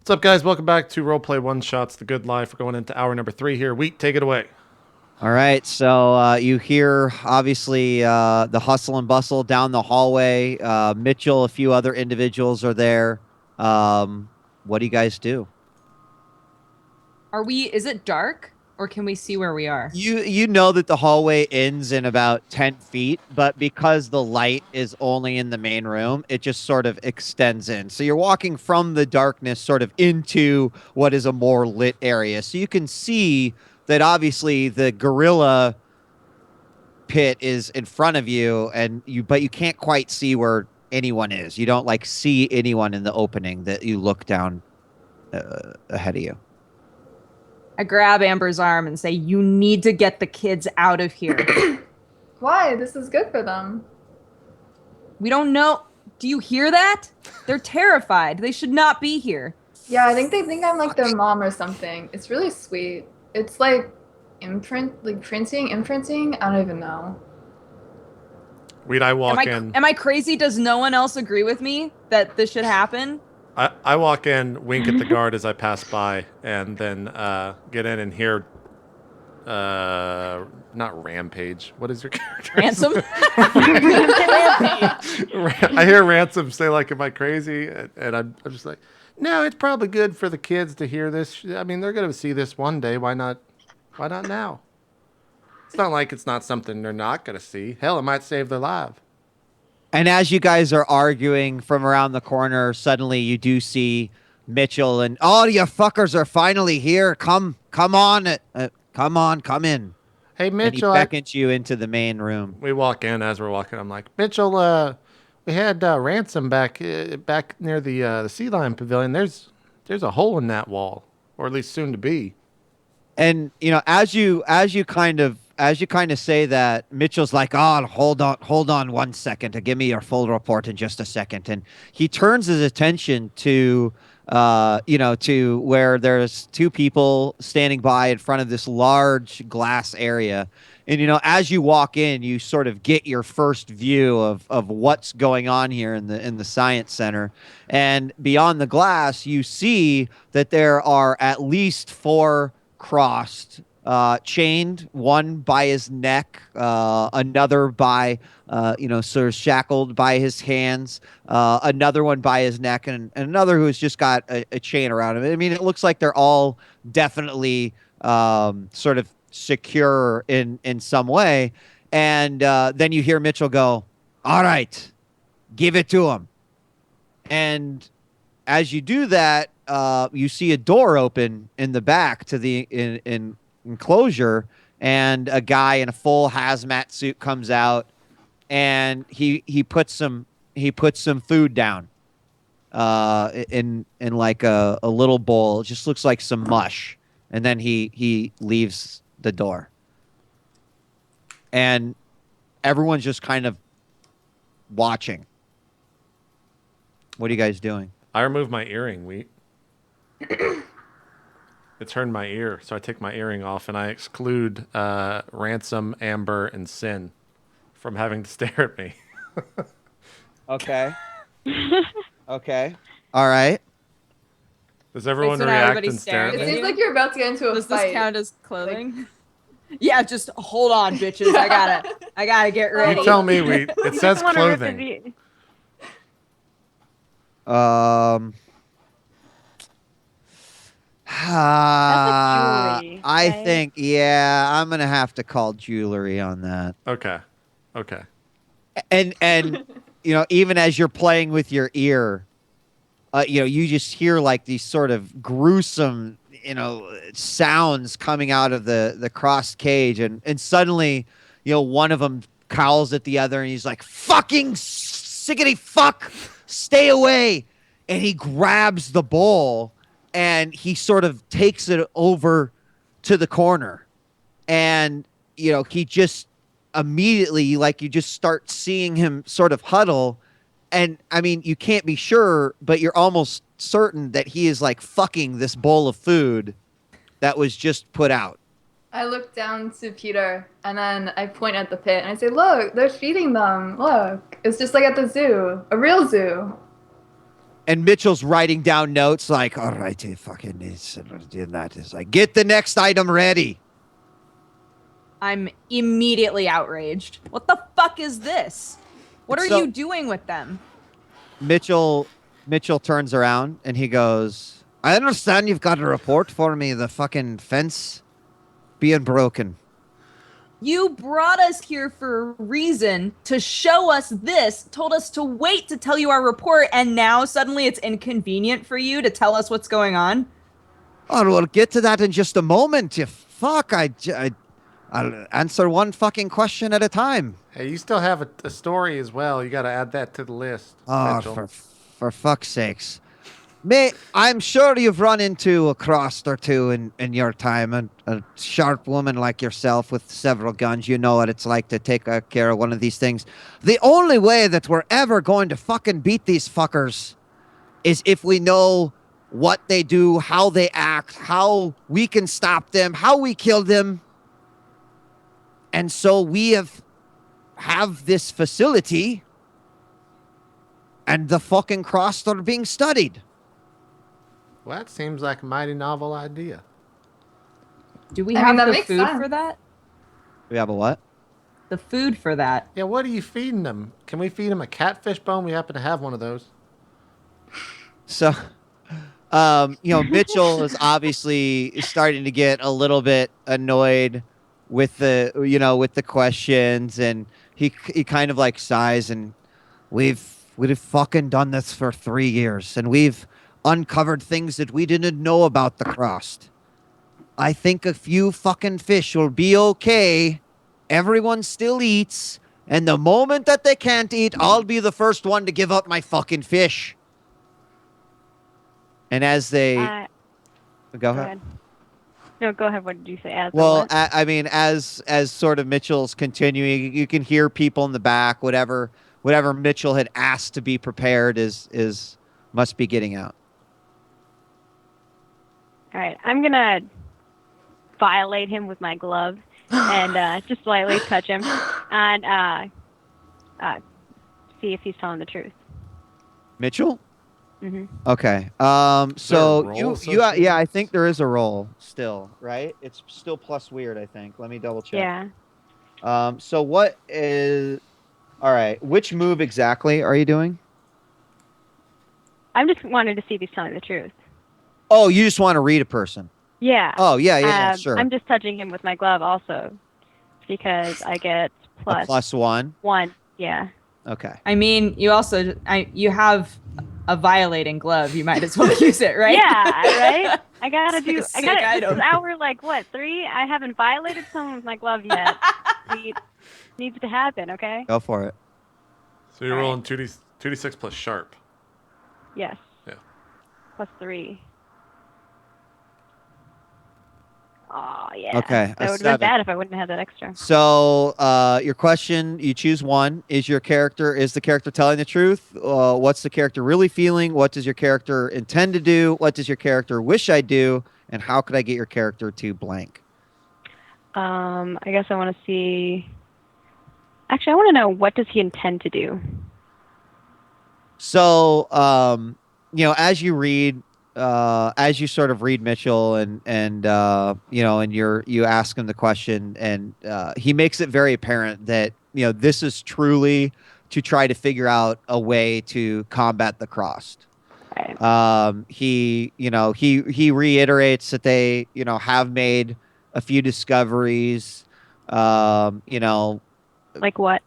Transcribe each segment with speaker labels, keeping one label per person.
Speaker 1: What's up, guys? Welcome back to Roleplay One Shots, The Good Life. We're going into hour number 3 here. Wheat, take it away.
Speaker 2: All right, so you hear obviously the hustle and bustle down the hallway. Mitchell, a few other individuals are there. What do you guys do?
Speaker 3: Is it dark or can we see where we are?
Speaker 2: You know that the hallway ends in about 10 feet, but because the light is only in the main room, it just sort of extends in. So you're walking from the darkness sort of into what is a more lit area. So you can see that obviously the gorilla pit is in front of you, but you can't quite see where anyone is. You don't like see anyone in the opening that you look down ahead of you.
Speaker 3: I grab Amber's arm and say, "You need to get the kids out of here."
Speaker 4: Why? This is good for them.
Speaker 3: We don't know. Do you hear that? They're terrified. They should not be here.
Speaker 4: Yeah, I think they think I'm like their mom or something. It's really sweet. It's like imprinting. I don't even know.
Speaker 1: Wheat, I walk in.
Speaker 3: Am I crazy? Does no one else agree with me that this should happen?
Speaker 1: I walk in, wink at the guard as I pass by, and then get in and hear, not Rampage. What is your character?
Speaker 3: Ransom?
Speaker 1: I hear Ransom say, like, am I crazy? And I'm just like, no, it's probably good for the kids to hear this. I mean, they're going to see this one day. Why not now? It's not like it's not something they're not going to see. Hell, it might save their life.
Speaker 2: And as you guys are arguing from around the corner, suddenly you do see Mitchell and all you fuckers are finally here. Come on, come in.
Speaker 1: Hey, Mitchell.
Speaker 2: And he beckons you into the main room.
Speaker 1: We walk in. As we're walking, I'm like, Mitchell, we had Ransom back near the Sea Lion Pavilion. There's a hole in that wall, or at least soon to be.
Speaker 2: And as you kind of say that, Mitchell's like, "Oh, hold on 1 second. To give me your full report in just a second." And he turns his attention to to where there's two people standing by in front of this large glass area. And as you walk in, you sort of get your first view of what's going on here in the science center. And beyond the glass, you see that there are at least 4 crossed, chained, one by his neck, another by, sort of shackled by his hands, another one by his neck, and another who's just got a chain around him. I mean, it looks like they're all definitely sort of secure in some way. And then you hear Mitchell go, "All right, give it to him." And as you do that, you see a door open in the back to the enclosure, and a guy in a full hazmat suit comes out, and he puts some food down in like a little bowl. It just looks like some mush, and then he leaves the door, and everyone's just kind of watching. What are you guys doing?
Speaker 1: I remove my earring, Wheat. It's hurt my ear, so I take my earring off and I exclude Ransom, Amber, and Sin from having to stare at me.
Speaker 2: Okay. Okay. All right.
Speaker 1: Does everyone
Speaker 3: Wait, so now
Speaker 1: react
Speaker 3: everybody's
Speaker 1: and stare at
Speaker 4: It
Speaker 3: staring?
Speaker 1: me?
Speaker 4: seems like you're about to get into a
Speaker 3: Does
Speaker 4: fight.
Speaker 3: this count as clothing? Yeah, just hold on, bitches. I gotta get ready.
Speaker 1: You tell me, Wheat. It says
Speaker 5: wanna rip his
Speaker 1: clothing.
Speaker 5: ear. Jewelry,
Speaker 2: I
Speaker 5: right?
Speaker 2: think, yeah, I'm gonna have to call jewelry on that.
Speaker 1: Okay.
Speaker 2: And even as you're playing with your ear, you just hear like these sort of gruesome, sounds coming out of the crossed cage, and suddenly, one of them cowls at the other, and he's like, "Fucking sickety fuck, stay away!" And he grabs the bowl, and he sort of takes it over to the corner, and he just immediately, like, you just start seeing him sort of huddle. And I mean, you can't be sure, but you're almost certain that he is like fucking this bowl of food that was just put out.
Speaker 4: I look down to Peter and then I point at the pit and I say, "Look, they're feeding them. Look, it's just like at the zoo, a real zoo."
Speaker 2: And Mitchell's writing down notes like, all right, fucking it's doing that. It's like, get the next item ready.
Speaker 3: I'm immediately outraged. What the fuck is this? What are
Speaker 2: So-
Speaker 3: you doing with them?
Speaker 2: Mitchell turns around and he goes, I understand you've got a report for me, the fucking fence being broken.
Speaker 3: You brought us here for a reason to show us this, told us to wait to tell you our report, and now suddenly it's inconvenient for you to tell us what's going on?
Speaker 2: Oh, we'll get to that in just a moment. You fuck, I'll answer one fucking question at a time.
Speaker 1: Hey, you still have a story as well. You got to add that to the list.
Speaker 2: Oh,
Speaker 1: Mitchell.
Speaker 2: for fuck's sakes. I'm sure you've run into a cross or two in your time, and a sharp woman like yourself with several guns. You know what it's like to take care of one of these things. The only way that we're ever going to fucking beat these fuckers is if we know what they do, how they act, how we can stop them, how we kill them. And so we have this facility, and the fucking cross are being studied.
Speaker 1: Well, that seems like a mighty novel idea.
Speaker 3: Do we
Speaker 4: I
Speaker 3: have
Speaker 4: mean, that
Speaker 3: the
Speaker 4: makes
Speaker 3: food
Speaker 4: sense.
Speaker 3: for that?
Speaker 2: We have a what?
Speaker 3: The food for that.
Speaker 1: Yeah, what are you feeding them? Can we feed them a catfish bone? We happen to have one of those.
Speaker 2: So, Mitchell is obviously starting to get a little bit annoyed with the questions, and he kind of like sighs, and we've fucking done this for 3 years, and we've uncovered things that we didn't know about the cross. I think a few fucking fish will be okay. Everyone still eats, and the moment that they can't eat, I'll be the first one to give up my fucking fish. And as they go
Speaker 5: Go
Speaker 2: ahead.
Speaker 5: ahead. No, go ahead. What did you say?
Speaker 2: Well, I mean, as sort of Mitchell's continuing, you can hear people in the back. Whatever Mitchell had asked to be prepared is must be getting out.
Speaker 5: All right, I'm gonna violate him with my glove and just slightly touch him and see if he's telling the truth.
Speaker 2: Mitchell.
Speaker 5: Hmm.
Speaker 2: Okay. So
Speaker 1: roll
Speaker 2: you
Speaker 1: associated?
Speaker 2: yeah, I think there is a roll still, right? It's still plus weird, I think. Let me double check.
Speaker 5: Yeah.
Speaker 2: So what is all right? Which move exactly are you doing?
Speaker 5: I'm just wanting to see if he's telling the truth.
Speaker 2: Oh, you just want to read a person.
Speaker 5: Yeah.
Speaker 2: Oh yeah, sure.
Speaker 5: I'm just touching him with my glove also because I get
Speaker 2: A plus one.
Speaker 5: 1. Yeah.
Speaker 2: Okay.
Speaker 3: I mean, you have a violating glove. You might as well use it, right?
Speaker 5: Yeah, right? I gotta
Speaker 3: It's like
Speaker 5: do.
Speaker 3: a
Speaker 5: I
Speaker 3: sick
Speaker 5: gotta. This
Speaker 3: item.
Speaker 5: is hour like what 3? I haven't violated someone with my glove yet. Needs to happen. Okay.
Speaker 2: Go for it.
Speaker 1: So you're
Speaker 5: All right.
Speaker 1: rolling 2d6 plus sharp.
Speaker 5: Yes.
Speaker 1: Yeah.
Speaker 5: Plus 3. Oh yeah.
Speaker 2: Okay,
Speaker 5: That
Speaker 2: a
Speaker 5: would have been
Speaker 2: 7.
Speaker 5: bad if I wouldn't have had that extra.
Speaker 2: So, your question, you choose one. Is the character telling the truth? What's the character really feeling? What does your character intend to do? What does your character wish I do? And how could I get your character to blank?
Speaker 5: I guess I want to see. Actually, I want to know what does he intend to do.
Speaker 2: So, as you read, as you sort of read Mitchell and you ask him the question, and he makes it very apparent that this is truly to try to figure out a way to combat the cross.
Speaker 5: Right.
Speaker 2: He reiterates that they have made a few discoveries.
Speaker 5: Like what?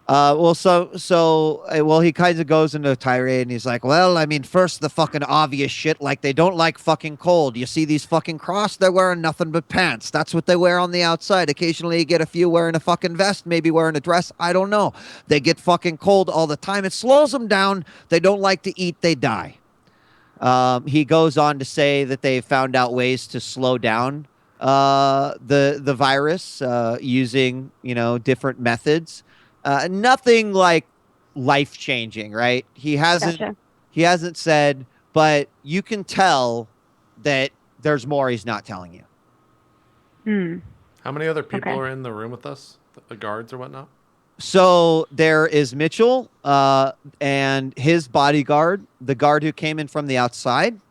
Speaker 2: He kind of goes into a tirade, and he's like, well, I mean, first the fucking obvious shit, like they don't like fucking cold. You see these fucking cross, they're wearing nothing but pants. That's what they wear on the outside. Occasionally you get a few wearing a fucking vest, maybe wearing a dress. I don't know. They get fucking cold all the time. It slows them down. They don't like to eat. They die. He goes on to say that they found out ways to slow down the virus using different methods. Nothing like life changing, right? He hasn't said, but you can tell that there's more he's not telling you.
Speaker 1: How many other people
Speaker 5: Okay.
Speaker 1: are in the room with us? The guards or whatnot?
Speaker 2: So there is Mitchell and his bodyguard, the guard who came in from the outside,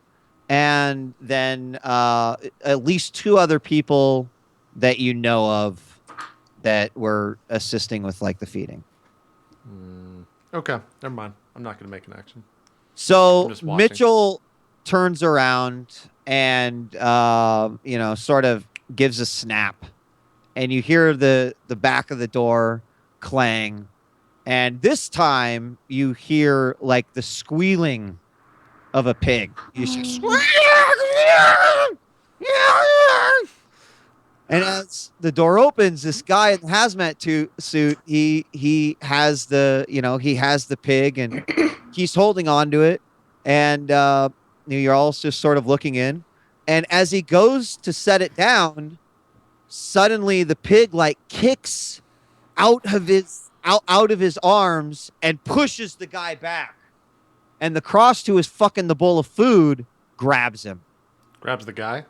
Speaker 2: and then at least 2 other people that you know of that were assisting with like the feeding.
Speaker 1: Okay, never mind. I'm not going to make an action.
Speaker 2: So
Speaker 1: I'm just watching.
Speaker 2: Mitchell turns around and sort of gives a snap, and you hear the back of the door clang, and this time you hear like the squealing of a pig. You and as the door opens, this guy in the hazmat suit, he has the pig, and he's holding on to it, and you're all just sort of looking in, and as he goes to set it down, suddenly the pig like kicks out of his arms and pushes the guy back, and the cross who is fucking the bowl of food grabs him.
Speaker 1: Grabs the guy.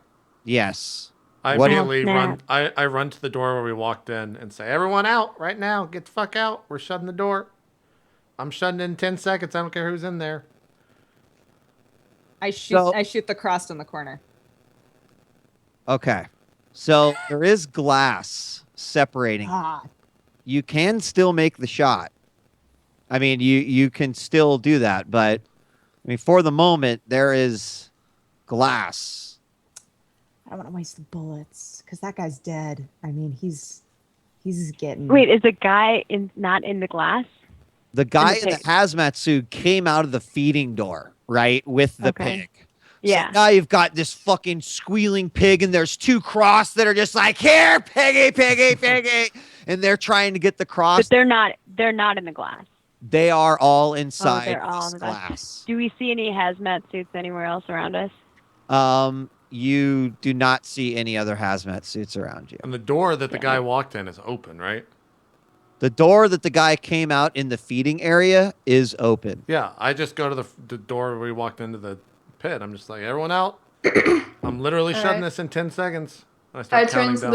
Speaker 2: Yes.
Speaker 1: I
Speaker 2: What-
Speaker 1: immediately
Speaker 5: Oh,
Speaker 1: run.
Speaker 5: snap.
Speaker 1: I run to the door where we walked in and say, "Everyone out right now! Get the fuck out! We're shutting the door. I'm shutting in 10 seconds. I don't care who's in there."
Speaker 3: I shoot.
Speaker 2: So-
Speaker 3: I shoot the cross in the corner.
Speaker 2: Okay. So there is glass separating.
Speaker 3: Ah,
Speaker 2: You can still make the shot. I mean, you can still do that, but I mean, for the moment, there is glass.
Speaker 3: I don't want to waste the bullets because that guy's dead. I mean, he's getting.
Speaker 5: Wait, is the guy not in the glass?
Speaker 2: The guy
Speaker 5: the
Speaker 2: in the
Speaker 5: pig.
Speaker 2: hazmat suit came out of the feeding door, right, with the
Speaker 5: Okay.
Speaker 2: pig.
Speaker 5: Yeah.
Speaker 2: So now you've got this fucking squealing pig, and there's 2 cross that are just like, here, piggy, piggy, piggy, and they're trying to get the cross.
Speaker 5: But they're not in the glass.
Speaker 2: They are all inside
Speaker 5: they're all
Speaker 2: this
Speaker 5: in the glass.
Speaker 2: glass.
Speaker 5: Do we see any hazmat suits anywhere else around us?
Speaker 2: You do not see any other hazmat suits around you.
Speaker 1: And the door that the
Speaker 5: Yeah.
Speaker 1: guy walked in is open, right?
Speaker 2: The door that the guy came out in the feeding area is open.
Speaker 1: Yeah. I just go to the door where we walked into the pit. I'm just like, "Everyone out!" I'm literally shutting
Speaker 4: Alright.
Speaker 1: this in 10 seconds. And I
Speaker 4: I
Speaker 1: start
Speaker 4: turn
Speaker 1: counting
Speaker 4: to
Speaker 1: down.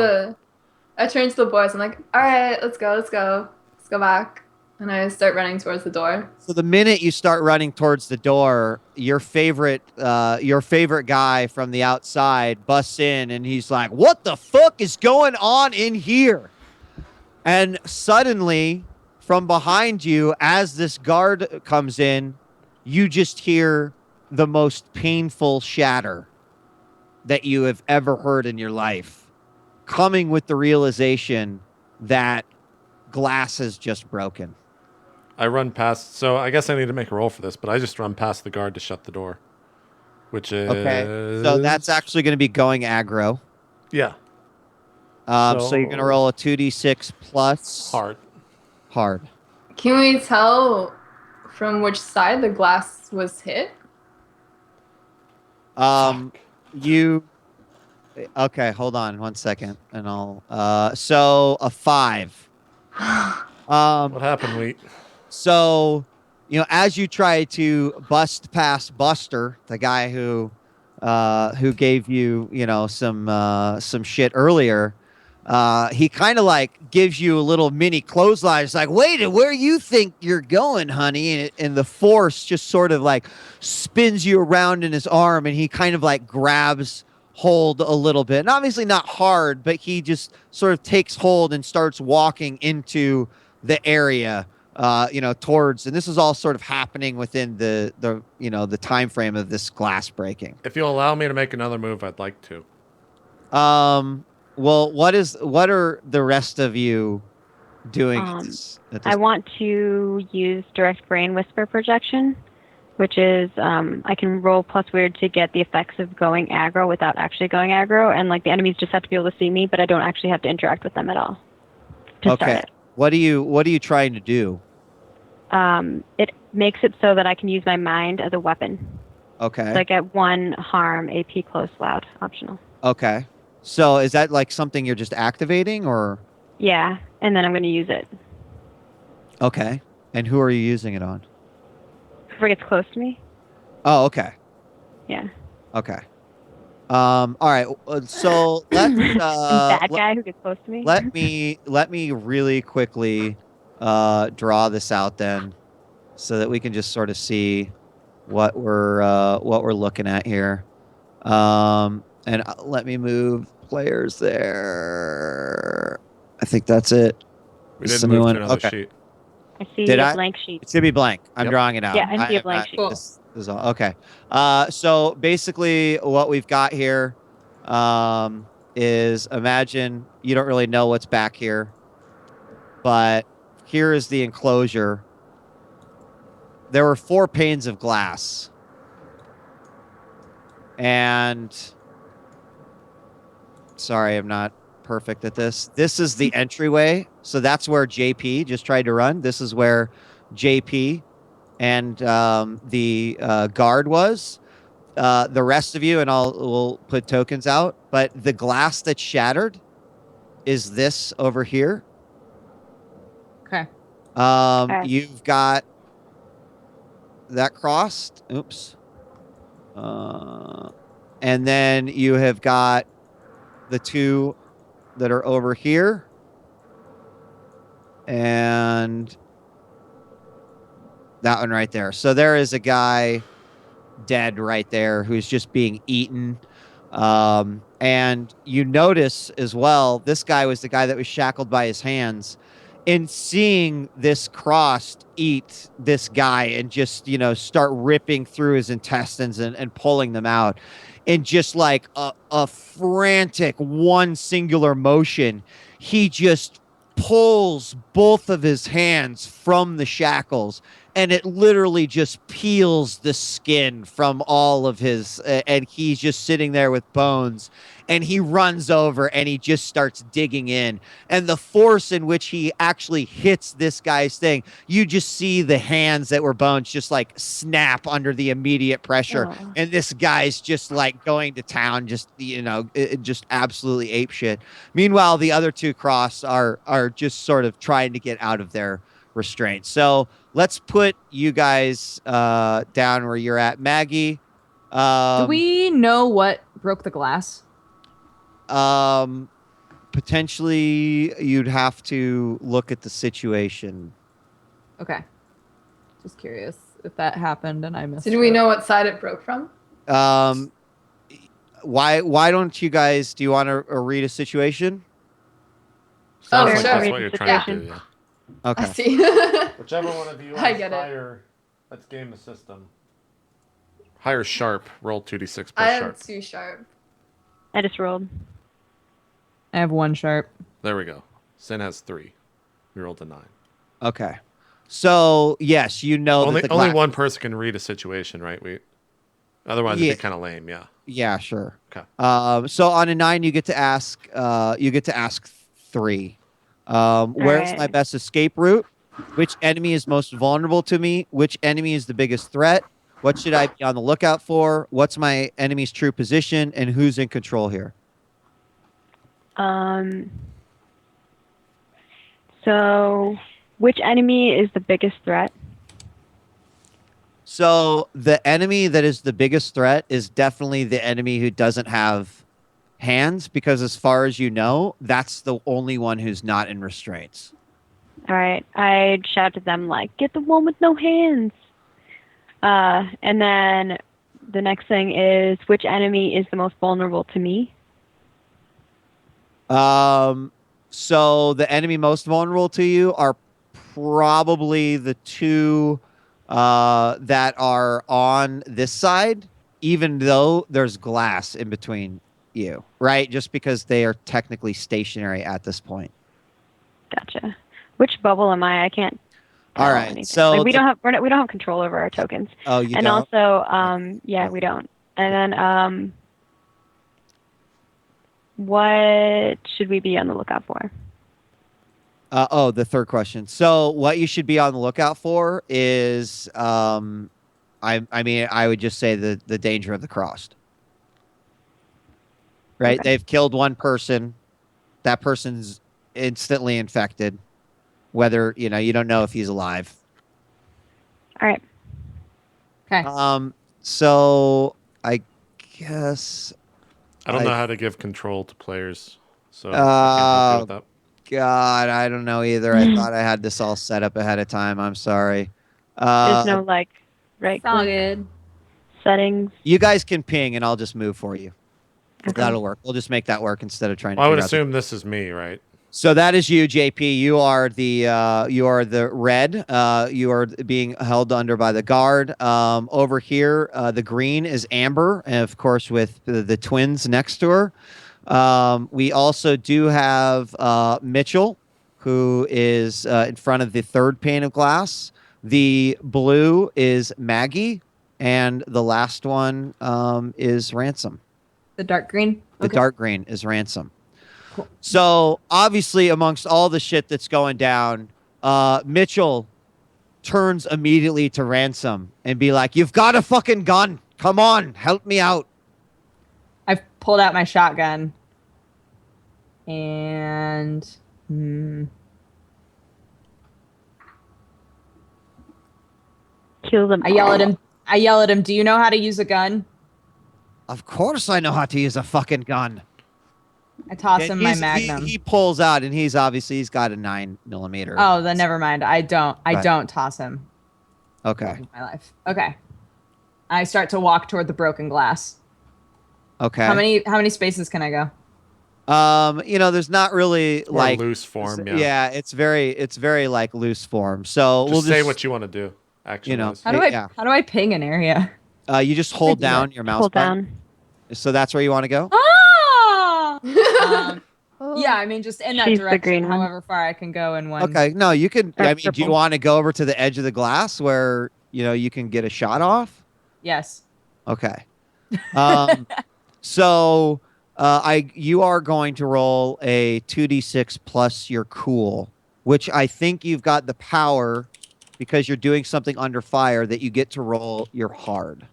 Speaker 4: the boys. I'm like, all right, let's go back. And I start running towards the door.
Speaker 2: So the minute you start running towards the door, your favorite guy from the outside busts in, and he's like, "What the fuck is going on in here?" And suddenly, from behind you, as this guard comes in, you just hear the most painful shatter that you have ever heard in your life, coming with the realization that glass has just broken.
Speaker 1: I run past. So I guess I need to make a roll for this, but I just run past the guard to shut the door, which is
Speaker 2: Okay. So that's actually going to be going aggro.
Speaker 1: yeah,
Speaker 2: So you're going to roll a 2d6 plus
Speaker 1: hard.
Speaker 2: hard.
Speaker 4: Can we tell from which side the glass was hit?
Speaker 2: You okay? Hold on 1 second, and I'll. So a 5.
Speaker 1: What happened, Wheat?
Speaker 2: So, as you try to bust past Buster, the guy who gave you, some shit earlier, he kind of like gives you a little mini clothesline. It's like, wait, where you think you're going, honey? And the force just sort of like spins you around in his arm, and he kind of like grabs hold a little bit. And obviously not hard, but he just sort of takes hold and starts walking into the area. Towards, and this is all sort of happening within the time frame of this glass breaking.
Speaker 1: If you'll allow me to make another move, I'd like to.
Speaker 2: Well, what are the rest of you doing? at this
Speaker 5: I want to use direct brain whisper projection, which is I can roll plus weird to get the effects of going aggro without actually going aggro, and like the enemies just have to be able to see me, but I don't actually have to interact with them at all. To start
Speaker 2: Okay.
Speaker 5: it.
Speaker 2: What are you trying to do?
Speaker 5: It makes it so that I can use my mind as a weapon.
Speaker 2: Okay.
Speaker 5: So I get 1 harm, AP close, loud, optional.
Speaker 2: Okay. So is that like something you're just activating, or?
Speaker 5: Yeah, and then I'm going to use it.
Speaker 2: Okay. And who are you using it on?
Speaker 5: Whoever gets close to me.
Speaker 2: Oh, okay.
Speaker 5: Yeah.
Speaker 2: Okay. All right. So let's
Speaker 5: Bad guy who gets close to me.
Speaker 2: let me really quickly draw this out then, so that we can just sort of see what we're looking at here. And let me move players there. I think that's it.
Speaker 1: We
Speaker 2: This is
Speaker 1: didn't
Speaker 2: a new
Speaker 1: move
Speaker 2: one.
Speaker 1: to another
Speaker 2: Okay.
Speaker 1: sheet.
Speaker 5: I see
Speaker 2: Did
Speaker 5: a
Speaker 2: I?
Speaker 5: blank sheet.
Speaker 2: It should be blank. I'm
Speaker 1: Yep.
Speaker 2: drawing it out.
Speaker 5: Yeah, I see a blank sheet.
Speaker 4: Cool.
Speaker 2: This is all okay. So basically, what we've got here is, imagine you don't really know what's back here, but here is the enclosure. There were 4 panes of glass, and sorry, I'm not perfect at this. This is the entryway, so that's where JP just tried to run. This is where JP and the guard was. The rest of you, and we'll put tokens out, but the glass that shattered is this over here.
Speaker 3: Okay.
Speaker 2: You've got that crossed. Oops. And then you have got the 2 that are over here. And that one right there. So there is a guy dead right there who's just being eaten. And you notice as well, this guy was the guy that was shackled by his hands. In seeing this crossed eat this guy and just, start ripping through his intestines and pulling them out in just like a frantic one singular motion, he just pulls both of his hands from the shackles, and it literally just peels the skin from all of his, and he's just sitting there with bones, and he runs over and he just starts digging in, and the force in which he actually hits this guy's thing, you just see the hands that were bones just like snap under the immediate pressure.
Speaker 5: Aw.
Speaker 2: And this guy's just like going to town, just just absolutely ape shit. Meanwhile, the other 2 cross are just sort of trying to get out of their restraint. So let's put you guys down where you're at. Maggie.
Speaker 3: Do we know what broke the glass?
Speaker 2: Potentially you'd have to look at the situation.
Speaker 3: Okay. Just curious if that happened and I missed
Speaker 4: So do we
Speaker 3: it.
Speaker 4: know what side it broke from?
Speaker 2: Why don't you guys, do you want to read a situation?
Speaker 1: Sounds
Speaker 4: Oh,
Speaker 1: like
Speaker 4: sure.
Speaker 1: that's what you're trying to do, yeah.
Speaker 2: Okay.
Speaker 4: I see.
Speaker 1: Whichever one of you
Speaker 4: I
Speaker 1: is
Speaker 4: get it.
Speaker 1: higher, let's game the system. Higher sharp, roll 2d6
Speaker 4: I
Speaker 1: plus
Speaker 4: have
Speaker 1: sharp.
Speaker 4: 2 sharp.
Speaker 5: I just rolled.
Speaker 3: I have 1 sharp.
Speaker 1: There we go. Sin has 3. We rolled a 9.
Speaker 2: Okay. So, yes,
Speaker 1: Only
Speaker 2: that the
Speaker 1: only
Speaker 2: glass-
Speaker 1: one person can read a situation, right? Otherwise it'd
Speaker 2: Yeah.
Speaker 1: be kind of lame, yeah.
Speaker 2: Yeah, sure.
Speaker 1: Okay.
Speaker 2: So on a 9, you get to ask 3. Where's my
Speaker 5: right.
Speaker 2: best escape route? Which enemy is most vulnerable to me? Which enemy is the biggest threat? What should I be on the lookout for? What's my enemy's true position? And who's in control here?
Speaker 5: So, which enemy is the biggest threat?
Speaker 2: So the enemy that is the biggest threat is definitely the enemy who doesn't have hands, because as far as you know, that's the only one who's not in restraints.
Speaker 5: All right. I'd shout to them like, "Get the one with no hands." And then the next thing is, which enemy is the most vulnerable to me?
Speaker 2: So the enemy most vulnerable to you are probably the 2 that are on this side, even though there's glass in between you, right? Just because they are technically stationary at this point.
Speaker 5: Gotcha. Which bubble am I? I can't.
Speaker 2: All
Speaker 5: tell
Speaker 2: right,
Speaker 5: anything.
Speaker 2: so
Speaker 5: like, we don't have control over our tokens.
Speaker 2: Oh, you
Speaker 5: And
Speaker 2: don't?
Speaker 5: also, yeah, we don't. And then, what should we be on the lookout for?
Speaker 2: The third question. So what you should be on the lookout for is, I mean, I would just say the danger of the crossed. Right?
Speaker 5: Okay.
Speaker 2: They've killed one person. That person's instantly infected. Whether, you don't know if he's alive.
Speaker 5: All right.
Speaker 3: Okay.
Speaker 2: So I guess
Speaker 1: I don't know how to give control to players, so I can't help you with that.
Speaker 2: God, I don't know either. I thought I had this all set up ahead of time. I'm sorry.
Speaker 5: There's no right
Speaker 3: It's all
Speaker 5: click
Speaker 3: good.
Speaker 5: settings.
Speaker 2: You guys can ping, and I'll just move for you.
Speaker 5: Okay.
Speaker 2: That'll work. We'll just make that work instead of trying to.
Speaker 1: Well, I would
Speaker 2: figure out the-
Speaker 1: assume this is me, right?
Speaker 2: So that is you, JP. You are the red. You are being held under by the guard. Over here, the green is Amber, and of course with the twins next to her. We also do have Mitchell, who is in front of the third pane of glass. The blue is Maggie, and the last one is Ransom.
Speaker 3: The dark green.
Speaker 2: The dark green is Ransom. Cool. So obviously, amongst all the shit that's going down, Mitchell turns immediately to Ransom and be like, "You've got a fucking gun. Come on, help me out."
Speaker 3: I've pulled out my shotgun. And
Speaker 5: Kill them.
Speaker 3: I yell at him, "Do you know how to use a gun?"
Speaker 2: Of course, I know how to use a fucking gun.
Speaker 3: I toss
Speaker 2: And
Speaker 3: him my magnum.
Speaker 2: He pulls out, and he's got a 9mm.
Speaker 3: Oh, then never mind. I don't
Speaker 2: Right.
Speaker 3: toss him.
Speaker 2: Okay.
Speaker 3: My life. Okay. I start to walk toward the broken glass.
Speaker 2: Okay.
Speaker 3: How many spaces can I go?
Speaker 2: There's not really
Speaker 1: Or
Speaker 2: like
Speaker 1: loose form, yeah.
Speaker 2: Yeah, it's very like loose form. So
Speaker 1: Just
Speaker 2: we'll
Speaker 1: say
Speaker 2: just
Speaker 1: what you want to do. Actually,
Speaker 3: How do I
Speaker 2: Yeah.
Speaker 3: how do I ping an area?
Speaker 2: you just hold
Speaker 3: do that.
Speaker 2: down your mouse
Speaker 5: Hold
Speaker 2: button.
Speaker 5: down.
Speaker 2: So that's where you want to go?
Speaker 3: Ah!
Speaker 4: Oh.
Speaker 3: Yeah, I mean just in that
Speaker 5: She's the
Speaker 3: direction,
Speaker 5: green one.
Speaker 3: however far I can go in one.
Speaker 2: Okay. No, you can
Speaker 5: Or
Speaker 2: I mean, do you
Speaker 5: purple.
Speaker 2: want to go over to the edge of the glass where, you can get a shot off?
Speaker 3: Yes.
Speaker 2: Okay. So you are going to roll a 2d6 plus your cool, which I think you've got the power because you're doing something under fire that you get to roll your hard.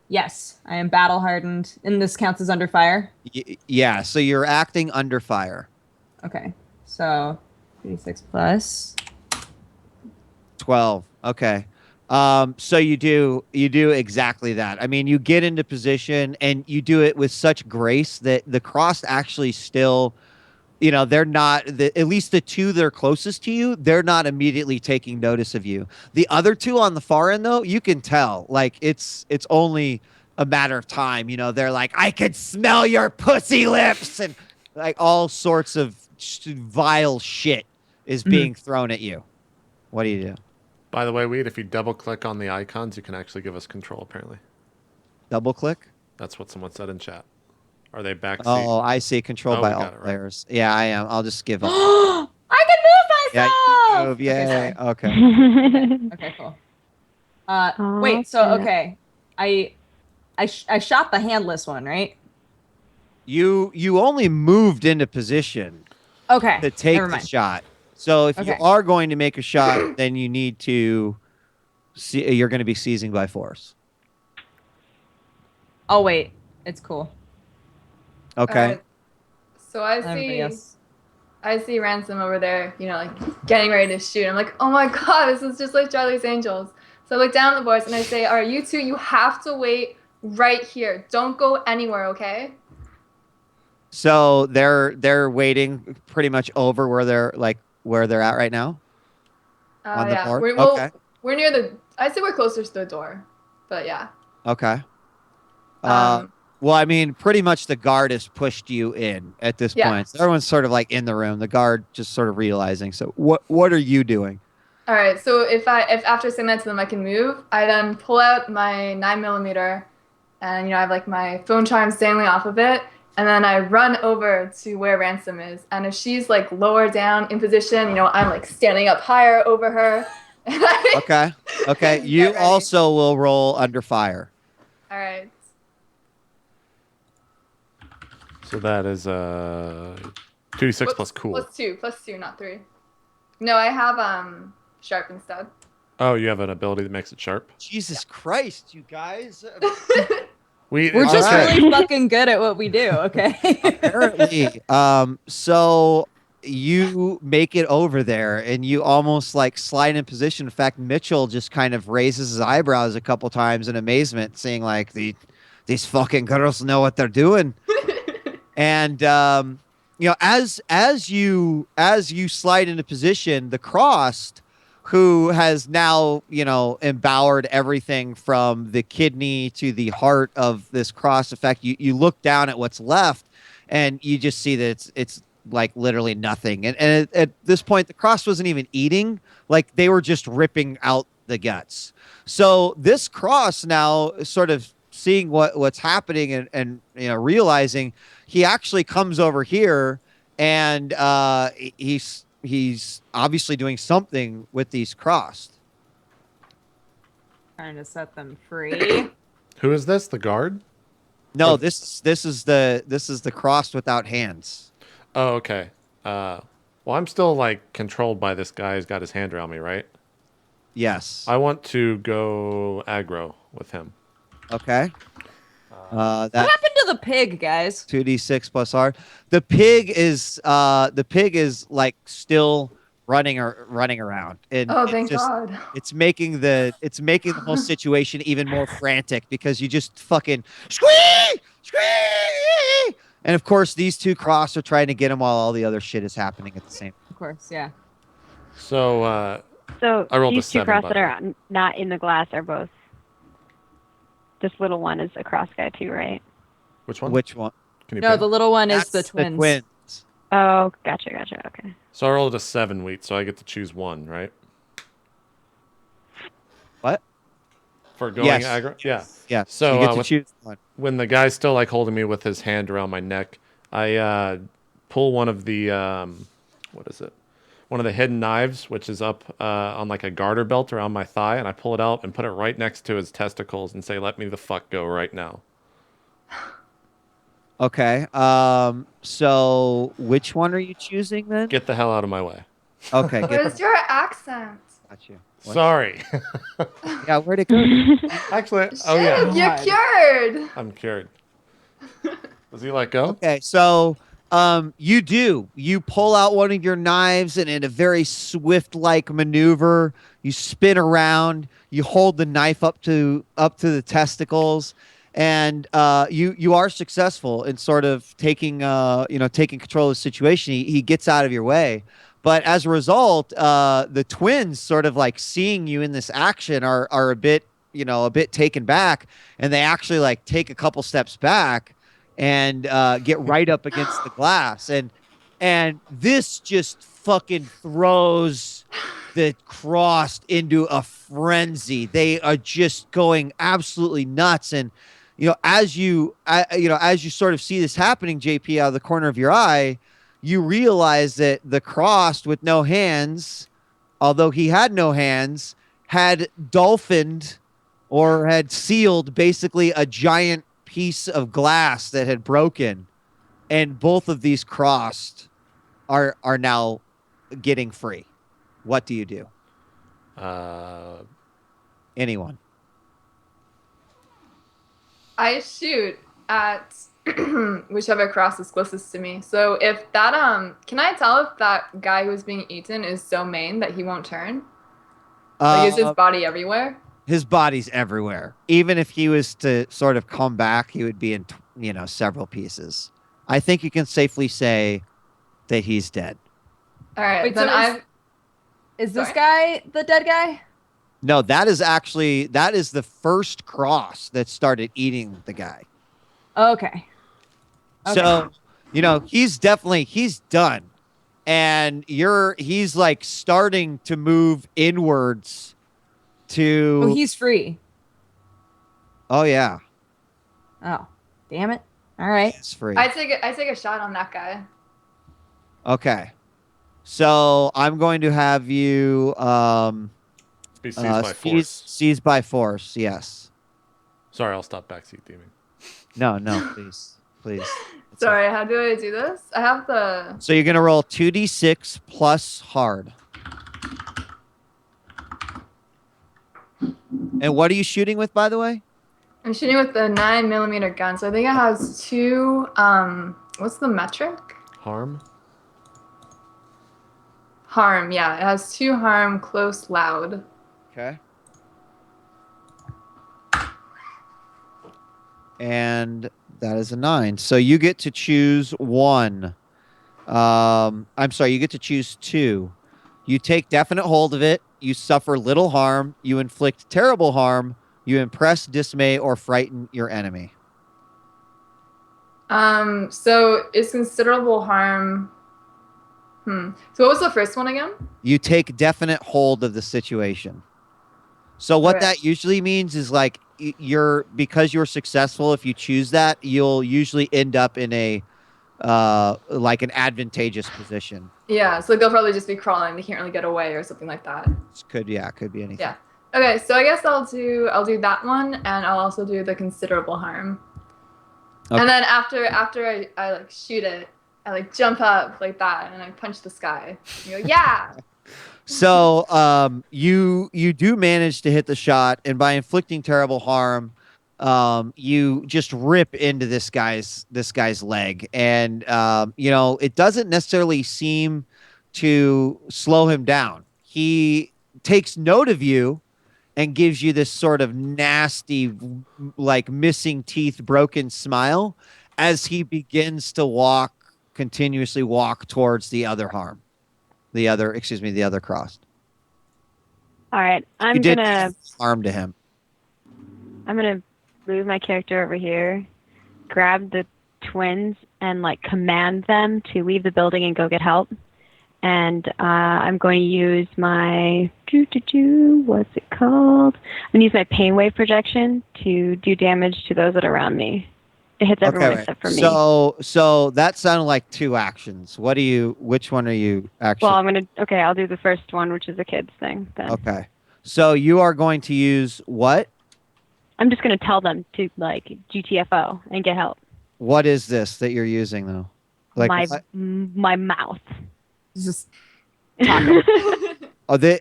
Speaker 3: Yes, I am battle hardened, and this counts as under fire.
Speaker 2: Yeah, so you're acting under fire.
Speaker 3: Okay, so 36 plus.
Speaker 2: 12. Okay. So you do exactly that. I mean, you get into position and you do it with such grace that the cross actually still, they're not, at least the two that are closest to you, they're not immediately taking notice of you. The other two on the far end, though, you can tell, like it's only a matter of time. They're like, "I can smell your pussy lips," and like all sorts of vile shit is being thrown at you. What do you do?
Speaker 1: By the way, Weed, if you double click on the icons, you can actually give us control, apparently.
Speaker 2: Double click?
Speaker 1: That's what someone said in chat. Are they backseat?
Speaker 2: Oh, I see. Controlled
Speaker 1: Oh,
Speaker 2: by
Speaker 1: we
Speaker 2: all
Speaker 1: got it right.
Speaker 2: players. Yeah, I am. I'll just give up.
Speaker 3: I can move
Speaker 2: Yeah,
Speaker 3: myself.
Speaker 2: you move. Yay. Okay.
Speaker 3: Okay, cool. Wait. So okay, I shot the handless one, right?
Speaker 2: You only moved into position
Speaker 3: Okay.
Speaker 2: to take
Speaker 3: never
Speaker 2: the
Speaker 3: mind.
Speaker 2: shot. So if you
Speaker 3: Okay.
Speaker 2: are going to make a shot, then you need to see. You're going to be seizing by force.
Speaker 3: Oh wait, it's cool.
Speaker 2: Okay.
Speaker 4: So I
Speaker 3: Everybody
Speaker 4: see
Speaker 3: else.
Speaker 4: Ransom over there, getting ready to shoot. I'm like, "Oh my god, this is just like Charlie's Angels." So I look down at the boys and I say, "All right, you two, you have to wait right here. Don't go anywhere, okay?"
Speaker 2: So they're waiting pretty much over where they're at right now. On the
Speaker 4: Yeah.
Speaker 2: board?
Speaker 4: We're near the. I say we're closer to the door, but yeah.
Speaker 2: Okay.
Speaker 4: Um,
Speaker 2: Well, I mean, pretty much the guard has pushed you in at this
Speaker 4: Yeah.
Speaker 2: point. So everyone's sort of like in the room. The guard just sort of realizing. So what are you doing?
Speaker 4: All right. So if after saying that to them I can move, I then pull out my 9mm, and I have like my phone charms dangling off of it, and then I run over to where Ransom is. And if she's like lower down in position, I'm like standing up higher over her.
Speaker 2: Okay. Okay.
Speaker 4: Get
Speaker 2: You
Speaker 4: ready.
Speaker 2: also will roll under fire.
Speaker 4: All right.
Speaker 1: So that is 2d6 plus cool.
Speaker 4: Plus two, not 3. No, I have sharp instead.
Speaker 1: Oh, you have an ability that makes it sharp?
Speaker 2: Jesus Christ, you guys.
Speaker 1: We're
Speaker 3: We're just
Speaker 2: Alright.
Speaker 3: really fucking good at what we do. Okay.
Speaker 2: Apparently. So you make it over there and you almost like slide in position. In fact, Mitchell just kind of raises his eyebrows a couple times in amazement, seeing like these fucking girls know what they're doing. And as you slide into position, the crossed, who has now embowered everything from the kidney to the heart of this cross effect, you look down at what's left, and you just see that it's like literally nothing. And at this point, the cross wasn't even eating; like they were just ripping out the guts. So this cross now, sort of seeing what's happening and realizing, he actually comes over here, and he's obviously doing something with these crossed.
Speaker 3: Trying to set them free.
Speaker 1: Who is this? The guard?
Speaker 2: No,
Speaker 1: Oh.
Speaker 2: this is the crossed without hands.
Speaker 1: Oh, okay. Well, I'm still like controlled by this guy who's got his hand around me, right?
Speaker 2: Yes.
Speaker 1: I want to go aggro with him.
Speaker 2: Okay.
Speaker 3: What
Speaker 2: That
Speaker 3: happened to the pig, guys?
Speaker 2: 2d6 plus R. The pig is like still running around. And
Speaker 4: Oh,
Speaker 2: it's
Speaker 4: thank
Speaker 2: just,
Speaker 4: God.
Speaker 2: it's making the whole situation even more frantic, because you just fucking squee, squee, and of course these two cross are trying to get him while all the other shit is happening at the same time.
Speaker 3: Of course, yeah.
Speaker 1: So,
Speaker 5: So
Speaker 1: I rolled a
Speaker 5: these two
Speaker 1: 7,
Speaker 5: cross
Speaker 1: by
Speaker 5: that
Speaker 1: the
Speaker 5: are not in the glass are both. This little one is a cross guy too, right?
Speaker 1: which one?
Speaker 2: Which one?
Speaker 1: Can you
Speaker 3: No,
Speaker 1: pick?
Speaker 3: the little one is the
Speaker 2: That's
Speaker 3: twins.
Speaker 5: Oh, gotcha. Okay.
Speaker 1: So I rolled a 7, Wheat, so I get to choose one, right?
Speaker 2: What?
Speaker 1: For going
Speaker 2: Yes.
Speaker 1: aggro? Yeah.
Speaker 2: Yeah.
Speaker 1: So,
Speaker 2: you get to
Speaker 1: with-
Speaker 2: choose one.
Speaker 1: When the guy's still like holding me with his hand around my neck, I pull one of the what is it? One of the hidden knives, which is up on like a garter belt around my thigh, and I pull it out and put it right next to his testicles and say, "Let me the fuck go right now."
Speaker 2: Okay. So which one are you choosing then?
Speaker 1: Get the hell out of my way.
Speaker 2: Okay.
Speaker 4: Where's your accent?
Speaker 2: Got you. What?
Speaker 1: Sorry.
Speaker 2: Yeah. Where'd it go?
Speaker 1: Actually, oh yeah,
Speaker 4: You're cured.
Speaker 1: I'm cured. Does he let go?
Speaker 2: Okay, so you pull out one of your knives, and in a very swift like maneuver, you spin around, you hold the knife up to the testicles, and you are successful in sort of taking control of the situation. He gets out of your way. But as a result, the twins, sort of like seeing you in this action, are a bit taken back, and they actually like take a couple steps back and get right up against the glass, and this just fucking throws the crossed into a frenzy. They are just going absolutely nuts, and as you sort of see this happening, JP, out of the corner of your eye, you realize that the crossed with no hands, although he had no hands, had dolphined or had sealed basically a giant piece of glass that had broken, and both of these crossed are now getting free. What do you do? Anyone?
Speaker 4: I shoot at whichever cross is closest to me. So if that can I tell if that guy who is being eaten is so main that he won't turn? Like, is his body everywhere?
Speaker 2: His body's everywhere. Even if he was to sort of come back, he would be in several pieces. I think you can safely say that he's dead.
Speaker 4: All right,
Speaker 3: Wait,
Speaker 4: then
Speaker 3: so is this guy the dead guy?
Speaker 2: No, that is the first cross that started eating the guy.
Speaker 3: Okay.
Speaker 2: So, he's done. And he's like starting to move inwards to.
Speaker 3: Oh, he's free.
Speaker 2: Oh yeah.
Speaker 3: Oh, damn it. All right.
Speaker 2: It's free.
Speaker 4: I take a shot on that guy.
Speaker 2: Okay. So I'm going to have you
Speaker 1: Be seized by force.
Speaker 2: seized by force, yes.
Speaker 1: Sorry, I'll stop backseat theming.
Speaker 2: No, please. It's
Speaker 4: Sorry, how do I do this? I have the.
Speaker 2: So you're going to roll 2d6 plus hard. And what are you shooting with, by the way?
Speaker 4: I'm shooting with the 9mm gun, so I think it has two. What's the metric?
Speaker 1: Harm?
Speaker 4: Harm, yeah. It has 2 harm, close, loud.
Speaker 2: Okay. And That is a 9. So you get to choose one. I'm sorry, you get to choose 2. You take definite hold of it. You suffer little harm. You inflict terrible harm. You impress, dismay, or frighten your enemy.
Speaker 4: So is considerable harm. So what was the first one again?
Speaker 2: You take definite hold of the situation. So what
Speaker 4: Okay.
Speaker 2: that usually means is like because you're successful, if you choose that, you'll usually end up in a like an advantageous position.
Speaker 4: Yeah, so they'll probably just be crawling. They can't really get away or something like that.
Speaker 2: Could be anything.
Speaker 4: Yeah. Okay, so I guess I'll do that one, and I'll also do the considerable harm.
Speaker 2: Okay.
Speaker 4: And then after I like shoot it, I like jump up like that, and I punch the sky. And you go, yeah.
Speaker 2: So you do manage to hit the shot, and by inflicting terrible harm, you just rip into this guy's leg, and it doesn't necessarily seem to slow him down. He takes note of you and gives you this sort of nasty, like missing teeth, broken smile as he begins to continuously walk towards the other the other cross.
Speaker 5: All right,
Speaker 2: You did harm to him.
Speaker 5: I'm gonna move my character over here, grab the twins, and like command them to leave the building and go get help. And I'm going to use my what's it called? I'm gonna use my pain wave projection to do damage to those that are around me. It hits everyone except for me.
Speaker 2: So that sounded like 2 actions. Which one are you actually?
Speaker 5: Well, I'll do the first one, which is the kids thing then.
Speaker 2: Okay. So you are going to use what?
Speaker 5: I'm just going to tell them to like GTFO and get help.
Speaker 2: What is this that you're using though? Like
Speaker 5: my mouth.
Speaker 3: Just
Speaker 2: Oh, they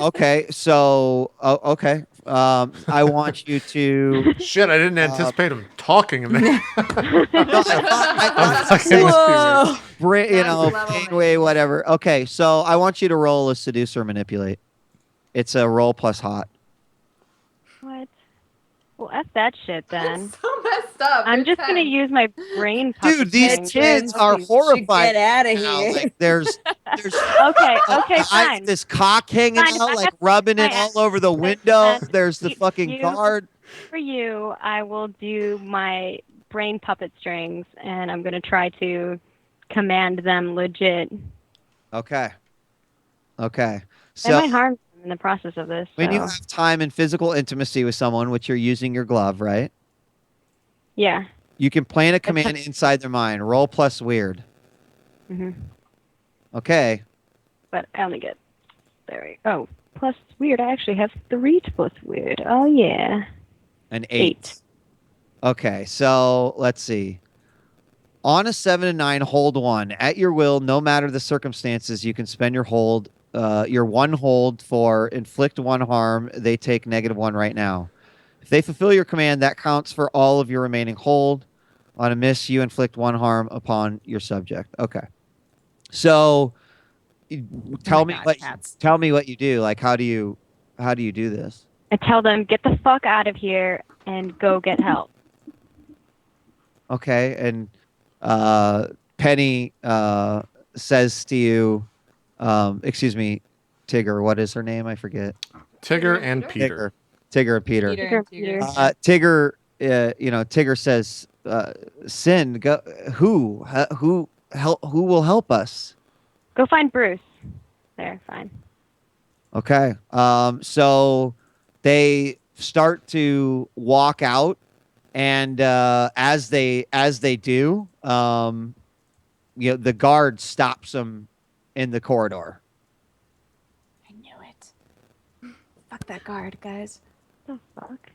Speaker 2: okay. So okay. I want you to.
Speaker 1: Shit, I didn't anticipate him talking in there.
Speaker 2: No,
Speaker 3: whoa.
Speaker 2: Anyway, whatever. Okay, so I want you to roll a seduce or manipulate. It's a roll plus hot.
Speaker 5: What? Well, F that shit then.
Speaker 4: It's so messed up.
Speaker 5: I'm just
Speaker 4: Good
Speaker 5: gonna
Speaker 4: time.
Speaker 5: use my brain.
Speaker 2: Dude, these kids are horrified.
Speaker 3: Get out of
Speaker 2: now.
Speaker 3: here.
Speaker 2: Like, there's
Speaker 5: Okay, fine.
Speaker 2: this cock hanging
Speaker 5: Fine,
Speaker 2: out, like rubbing it all over the window. There's the fucking guard.
Speaker 5: For you, I will do my brain puppet strings, and I'm gonna try to command them legit.
Speaker 2: Okay.
Speaker 5: I
Speaker 2: So
Speaker 5: might harm them in the process of this.
Speaker 2: when you
Speaker 5: so.
Speaker 2: have time and physical intimacy with someone, which you're using your glove, right?
Speaker 5: Yeah.
Speaker 2: You can plan a command inside their mind. Roll plus weird.
Speaker 5: Mhm.
Speaker 2: Okay.
Speaker 5: But I only get plus weird. I actually have 3 plus weird. Oh yeah.
Speaker 2: An 8. Okay, so let's see. On a 7 and 9, hold 1. At your will, no matter the circumstances, you can spend your hold. Your 1 hold for inflict 1 harm. They take -1 right now. If they fulfill your command, that counts for all of your remaining hold. On a miss, you inflict 1 harm upon your subject. Okay. So tell me what you do. Like, how do you do this?
Speaker 5: I tell them, get the fuck out of here and go get help.
Speaker 2: Okay, and Penny says to you, excuse me, Tigger, what is her name? I forget.
Speaker 1: Tigger and Peter.
Speaker 2: Tigger and Peter.
Speaker 5: Tigger.
Speaker 2: Tigger says, Sin, go, who will help us?
Speaker 5: Go find Bruce. There, fine.
Speaker 2: Okay. So they start to walk out, and as they do, the guard stops them in the corridor.
Speaker 3: I knew it. Fuck that guard, guys.
Speaker 5: What the fuck?